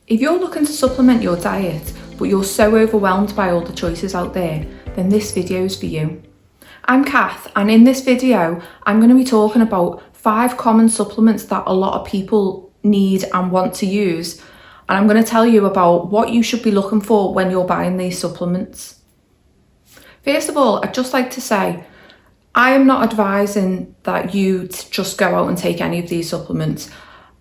If you're looking to supplement your diet, but you're so overwhelmed by all the choices out there, then this video is for you. I'm Kath, and in this video, I'm going to be talking about 5 common supplements that a lot of people need and want to use. And I'm going to tell you about what you should be looking for when you're buying these supplements. First of all, I'd just like to say, I am not advising that you just go out and take any of these supplements.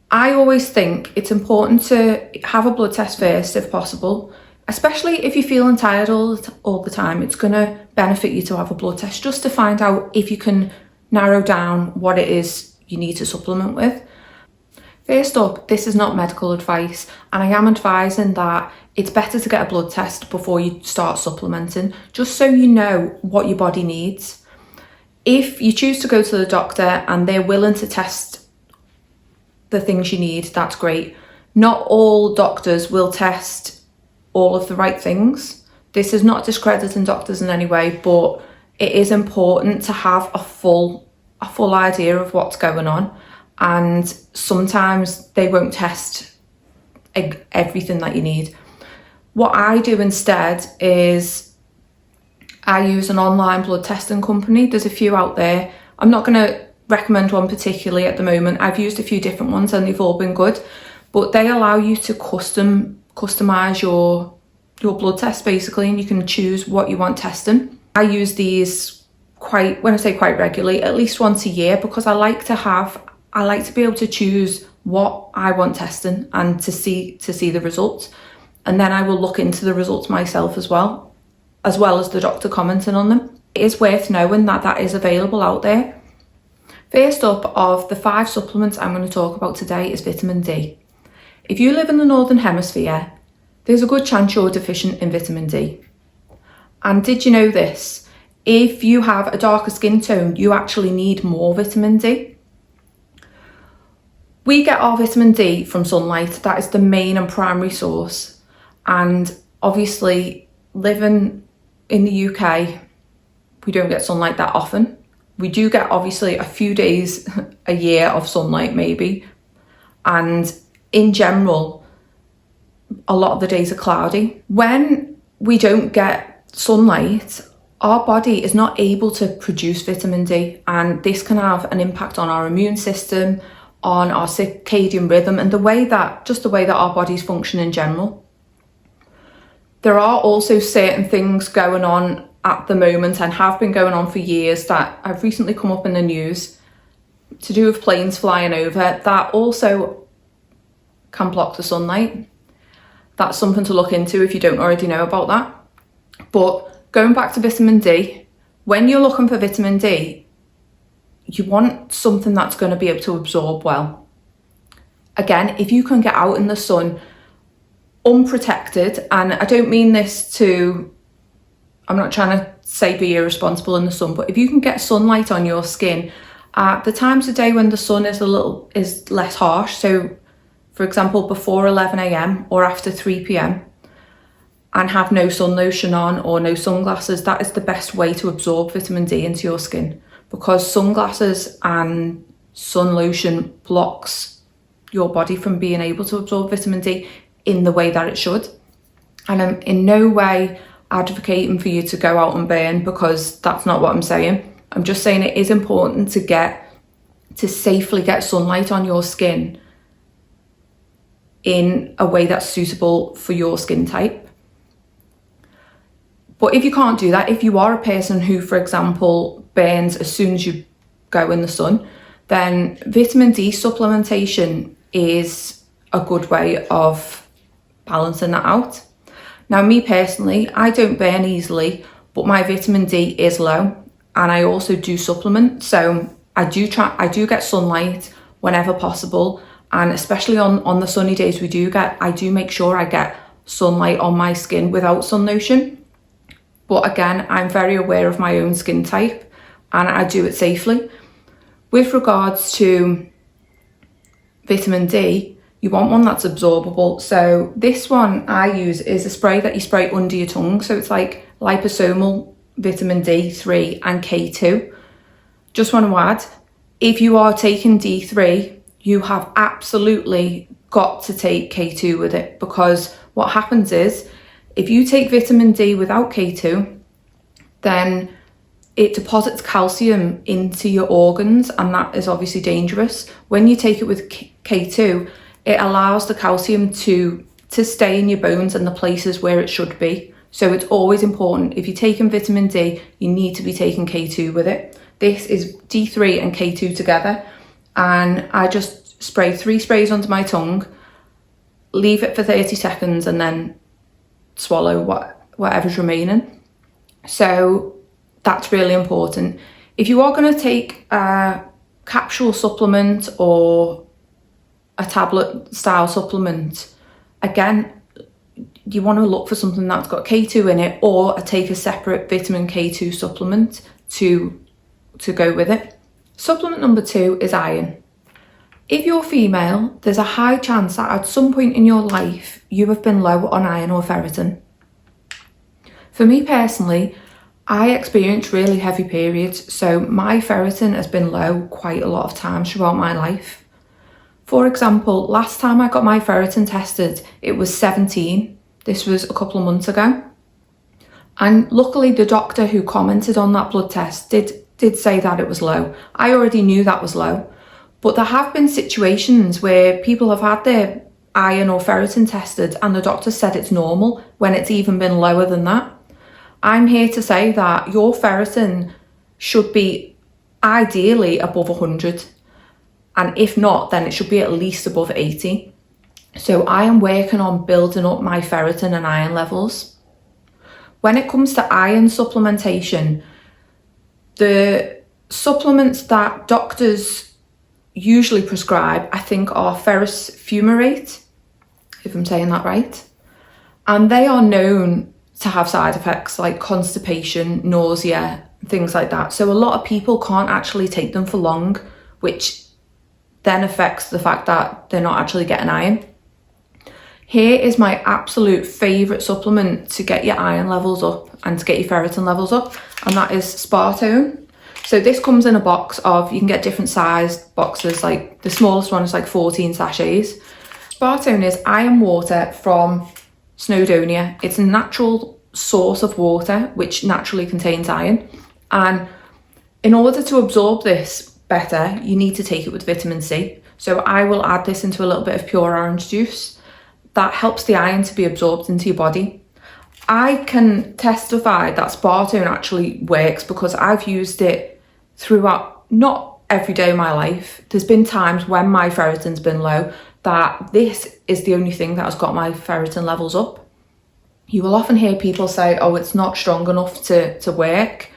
I always think it's important to have a blood test first if possible, especially if you're feeling tired all the time. It's going to benefit you to have a blood test just to find out if you can narrow down what it is you need to supplement with. First up, this is not medical advice, and I am advising that it's better to get a blood test before you start supplementing, just so you know what your body needs. If you choose to go to the doctor and they're willing to test the things you need, that's great. Not all doctors will test all of the right things. This is not discrediting doctors in any way, but it is important to have a full idea of what's going on. And sometimes they won't test everything that you need. What I do instead is I use an online blood testing company. There's a few out there. I'm not going to recommend one particularly at the moment. I've used a few different ones and they've all been good, but they allow you to customize your blood test basically, and you can choose what you want testing. I use these quite regularly, at least once a year, because I like to be able to choose what I want testing and to see the results. And then I will look into the results myself as well as the doctor commenting on them. It is worth knowing that is available out there. First up of the 5 supplements I'm going to talk about today is vitamin D. If you live in the Northern Hemisphere, there's a good chance you're deficient in vitamin D. And did you know this? If you have a darker skin tone, you actually need more vitamin D. We get our vitamin D from sunlight. That is the main and primary source. And obviously, living in the UK, we don't get sunlight that often. We do get obviously a few days a year of sunlight maybe. And in general, a lot of the days are cloudy. When we don't get sunlight, our body is not able to produce vitamin D, and this can have an impact on our immune system, on our circadian rhythm, and the way that our bodies function in general. There are also certain things going on at the moment and have been going on for years that have recently come up in the news to do with planes flying over that also can block the sunlight. That's something to look into if you don't already know about that. But going back to vitamin D, when you're looking for vitamin D, you want something that's going to be able to absorb well. Again, if you can get out in the sun unprotected, and I don't mean this I'm not trying to say be irresponsible in the sun, but if you can get sunlight on your skin at the times of day when the sun is less harsh, so for example before 11 a.m. or after 3 p.m, and have no sun lotion on or no sunglasses, that is the best way to absorb vitamin D into your skin, because sunglasses and sun lotion blocks your body from being able to absorb vitamin D in the way that it should. And I'm in no way advocating for you to go out and burn, because that's not what I'm saying. I'm just saying it is important to safely get sunlight on your skin in a way that's suitable for your skin type. But if you can't do that, if you are a person who, for example, burns as soon as you go in the sun, then vitamin D supplementation is a good way of balancing that out. Now, me personally, I don't burn easily, but my vitamin D is low, and I also do supplement. So I do get sunlight whenever possible, and especially on the sunny days I do make sure I get sunlight on my skin without sun lotion. But again, I'm very aware of my own skin type, and I do it safely. With regards to vitamin D, you want one that's absorbable. So this one I use is a spray that you spray under your tongue. So it's like liposomal vitamin D3 and K2. Just want to add, if you are taking D3, you have absolutely got to take K2 with it, because what happens is if you take vitamin D without K2, then it deposits calcium into your organs, and that is obviously dangerous. When you take it with K2, it allows the calcium to stay in your bones and the places where it should be. So it's always important, if you're taking vitamin D, you need to be taking K2 with it. This is D3 and K2 together, and I just spray 3 sprays onto my tongue, leave it for 30 seconds, and then swallow whatever's remaining. So that's really important. If you are going to take a capsule supplement or a tablet style supplement, again, you want to look for something that's got K2 in it, or take a separate vitamin K2 supplement to go with it. Supplement number 2 is iron. If you're female, there's a high chance that at some point in your life you have been low on iron or ferritin. For me personally, I experience really heavy periods, so my ferritin has been low quite a lot of times throughout my life. For example, last time I got my ferritin tested, it was 17. This was a couple of months ago. And luckily the doctor who commented on that blood test did say that it was low. I already knew that was low. But there have been situations where people have had their iron or ferritin tested and the doctor said it's normal when it's even been lower than that. I'm here to say that your ferritin should be ideally above 100. And if not, then it should be at least above 80. So I am working on building up my ferritin and iron levels. When it comes to iron supplementation, the supplements that doctors usually prescribe, I think, are ferrous fumarate, if I'm saying that right. And they are known to have side effects like constipation, nausea, things like that. So a lot of people can't actually take them for long, which then affects the fact that they're not actually getting iron. Here is my absolute favourite supplement to get your iron levels up and to get your ferritin levels up, and that is Spartone. So this comes in a box of, you can get different sized boxes, like the smallest one is like 14 sachets. Spartone is iron water from Snowdonia. It's a natural source of water which naturally contains iron, and in order to absorb this better, you need to take it with vitamin C. So I will add this into a little bit of pure orange juice. That helps the iron to be absorbed into your body. I can testify that Spartone actually works because I've used it throughout, not every day of my life. There's been times when my ferritin's been low that this is the only thing that has got my ferritin levels up. You will often hear people say, oh, it's not strong enough to work,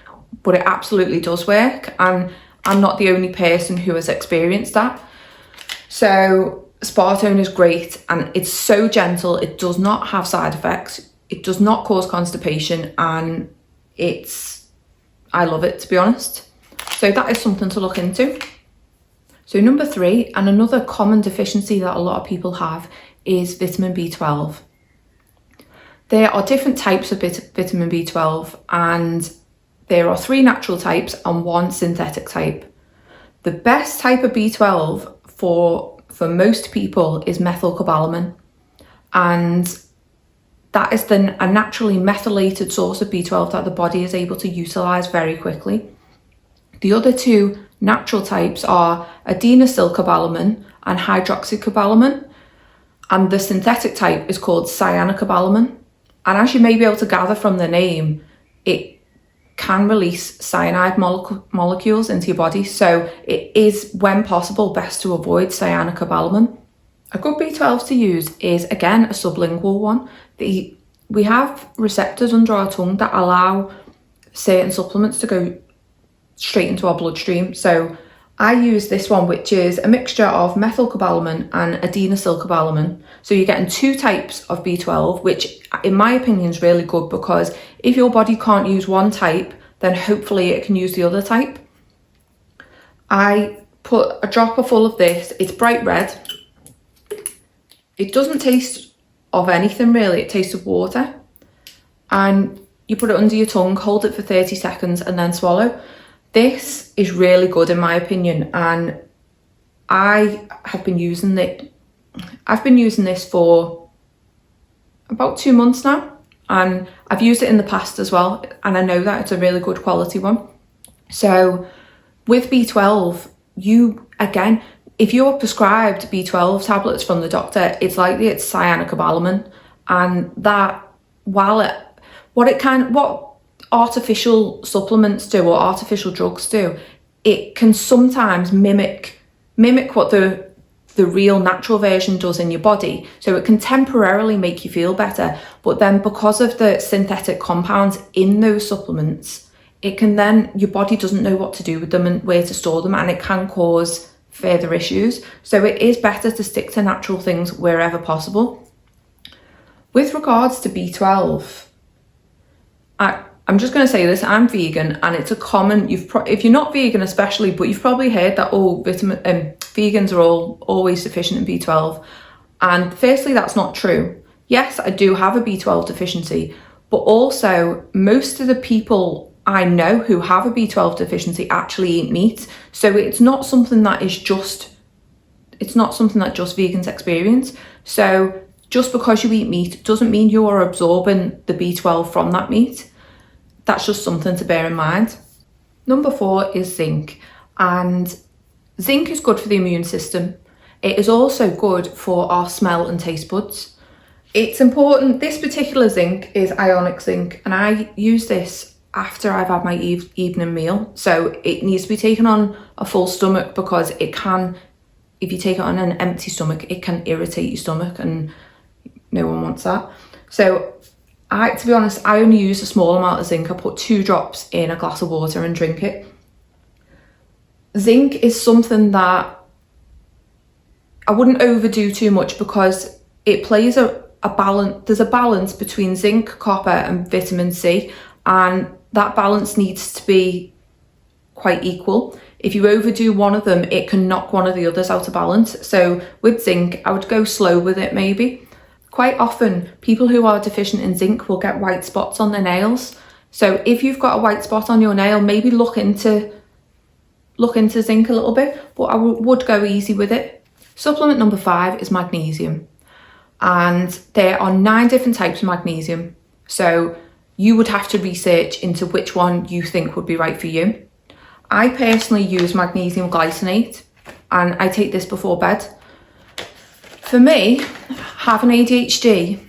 but it absolutely does work. And I'm not the only person who has experienced that. So Spartone is great, and it's so gentle. It does not have side effects. It does not cause constipation, and I love it, to be honest. So that is something to look into. So number 3, and another common deficiency that a lot of people have, is vitamin B12. There are different types of vitamin B12, and there are 3 natural types and 1 synthetic type. The best type of B12 for most people is methylcobalamin, and that is a naturally methylated source of B12 that the body is able to utilise very quickly. The other 2 natural types are adenosylcobalamin and hydroxycobalamin, and the synthetic type is called cyanocobalamin. And as you may be able to gather from the name, it can release cyanide molecules into your body, so it is, when possible, best to avoid cyanocobalamin. A good B12 to use is, again, a sublingual one. We have receptors under our tongue that allow certain supplements to go straight into our bloodstream. So I use this one, which is a mixture of methylcobalamin and adenosylcobalamin. So you're getting 2 types of B12, which in my opinion is really good, because if your body can't use one type, then hopefully it can use the other type. I put a dropper full of this. It's bright red. It doesn't taste of anything really. It tastes of water. And you put it under your tongue, hold it for 30 seconds and then swallow. This is really good in my opinion, and I have been using it I've been using this for about 2 months now, and I've used it in the past as well, and I know that it's a really good quality one. So with B12, if you're prescribed B12 tablets from the doctor, it's likely it's cyanocobalamin, and that what artificial supplements do or artificial drugs do, it can sometimes mimic what the real natural version does in your body. So it can temporarily make you feel better, but then because of the synthetic compounds in those supplements, your body doesn't know what to do with them and where to store them, and it can cause further issues. So it is better to stick to natural things wherever possible. With regards to B12, I'm just going to say this, I'm vegan, and it's a common, if you're not vegan especially, but you've probably heard that vegans are always deficient in B12. And firstly, that's not true. Yes, I do have a B12 deficiency, but also most of the people I know who have a B12 deficiency actually eat meat. So it's not something that just vegans experience. So just because you eat meat doesn't mean you're absorbing the B12 from that meat. That's just something to bear in mind. Number 4 is zinc, and zinc is good for the immune system. It is also good for our smell and taste buds. It's important, this particular zinc is ionic zinc, and I use this after I've had my evening meal. So it needs to be taken on a full stomach, because if you take it on an empty stomach, it can irritate your stomach, and no one wants that. So to be honest, I only use a small amount of zinc. I put 2 drops in a glass of water and drink it. Zinc is something that I wouldn't overdo too much, because it plays a balance. There's a balance between zinc, copper and vitamin C, and that balance needs to be quite equal. If you overdo one of them, it can knock one of the others out of balance. So with zinc, I would go slow with it maybe. Quite often, people who are deficient in zinc will get white spots on their nails. So if you've got a white spot on your nail, maybe look into zinc a little bit, but I would go easy with it. Supplement number 5 is magnesium. And there are 9 different types of magnesium. So you would have to research into which one you think would be right for you. I personally use magnesium glycinate, and I take this before bed. For me, having ADHD,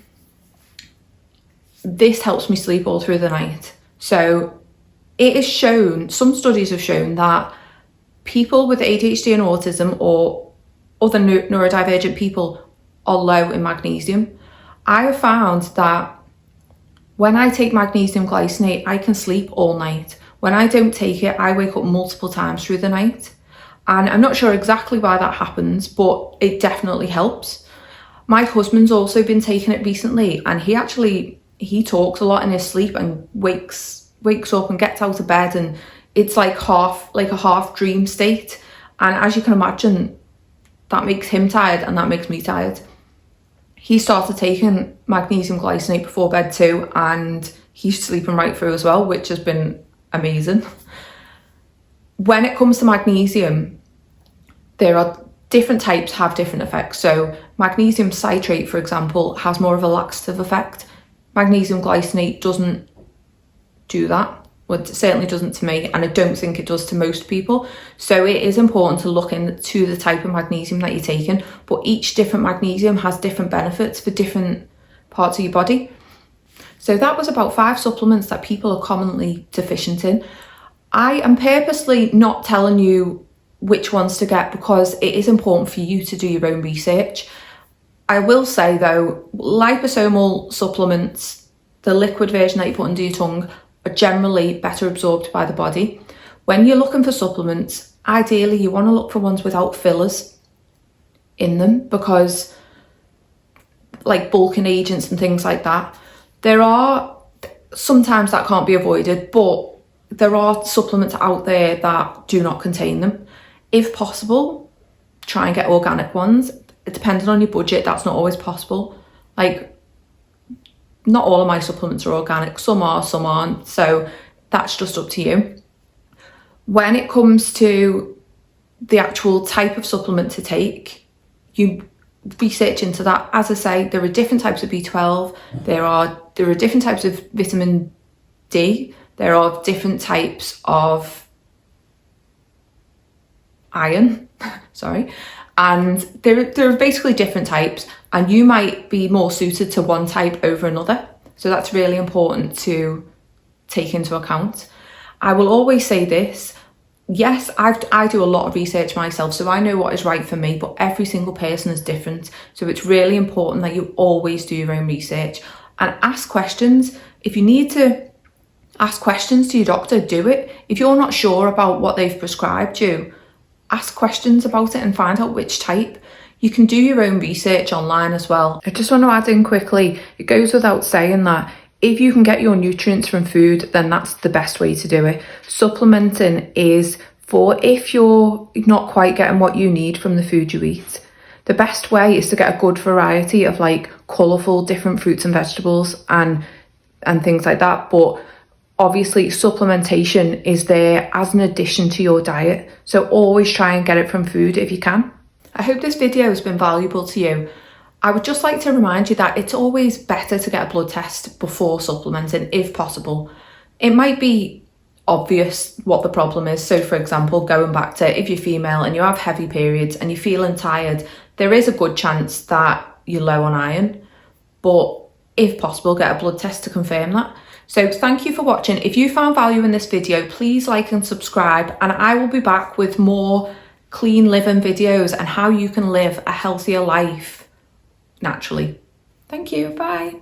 this helps me sleep all through the night. So it is shown, some studies have shown that people with ADHD and autism or other neurodivergent people are low in magnesium. I have found that when I take magnesium glycinate, I can sleep all night. When I don't take it, I wake up multiple times through the night. And I'm not sure exactly why that happens, but it definitely helps. My husband's also been taking it recently, and he talks a lot in his sleep and wakes up and gets out of bed, and it's like a half dream state. And as you can imagine, that makes him tired and that makes me tired. He started taking magnesium glycinate before bed too, and he's sleeping right through as well, which has been amazing. When it comes to magnesium, there are different types have different effects. So magnesium citrate, for example, has more of a laxative effect. Magnesium glycinate doesn't do that. Well, it certainly doesn't to me, and I don't think it does to most people. So it is important to look into the type of magnesium that you're taking, but each different magnesium has different benefits for different parts of your body. So that was about 5 supplements that people are commonly deficient in. I am purposely not telling you which ones to get, because it is important for you to do your own research. I will say though, liposomal supplements, the liquid version that you put under your tongue, are generally better absorbed by the body. When you're looking for supplements, ideally you want to look for ones without fillers in them, because like bulking agents and things like that, there are sometimes that can't be avoided, but there are supplements out there that do not contain them. If possible, try and get organic ones. Depending on your budget, that's not always possible. Like, not all of my supplements are organic, some are, some aren't, so that's just up to you. When it comes to the actual type of supplement to take, research into that. As I say, there are different types of B12, there are different types of vitamin D, there are different types of iron, sorry, and there are basically different types, and you might be more suited to one type over another. So that's really important to take into account. I will always say this, yes, I do a lot of research myself, so I know what is right for me, but every single person is different. So it's really important that you always do your own research and ask questions. If you need to ask questions to your doctor, do it. If you're not sure about what they've prescribed you, ask questions about it and find out which type. You can do your own research online as well. I just want to add in quickly, it goes without saying that if you can get your nutrients from food, then that's the best way to do it. Supplementing is for if you're not quite getting what you need from the food you eat. The best way is to get a good variety of like colourful different fruits and vegetables and things like that. But obviously supplementation is there as an addition to your diet. So always try and get it from food if you can. I hope this video has been valuable to you. I would just like to remind you that it's always better to get a blood test before supplementing if possible. It might be obvious what the problem is. So for example, going back to if you're female and you have heavy periods and you're feeling tired, there is a good chance that you're low on iron. But if possible, get a blood test to confirm that. So thank you for watching. If you found value in this video, please like and subscribe, and I will be back with more clean living videos and how you can live a healthier life naturally. Thank you, bye.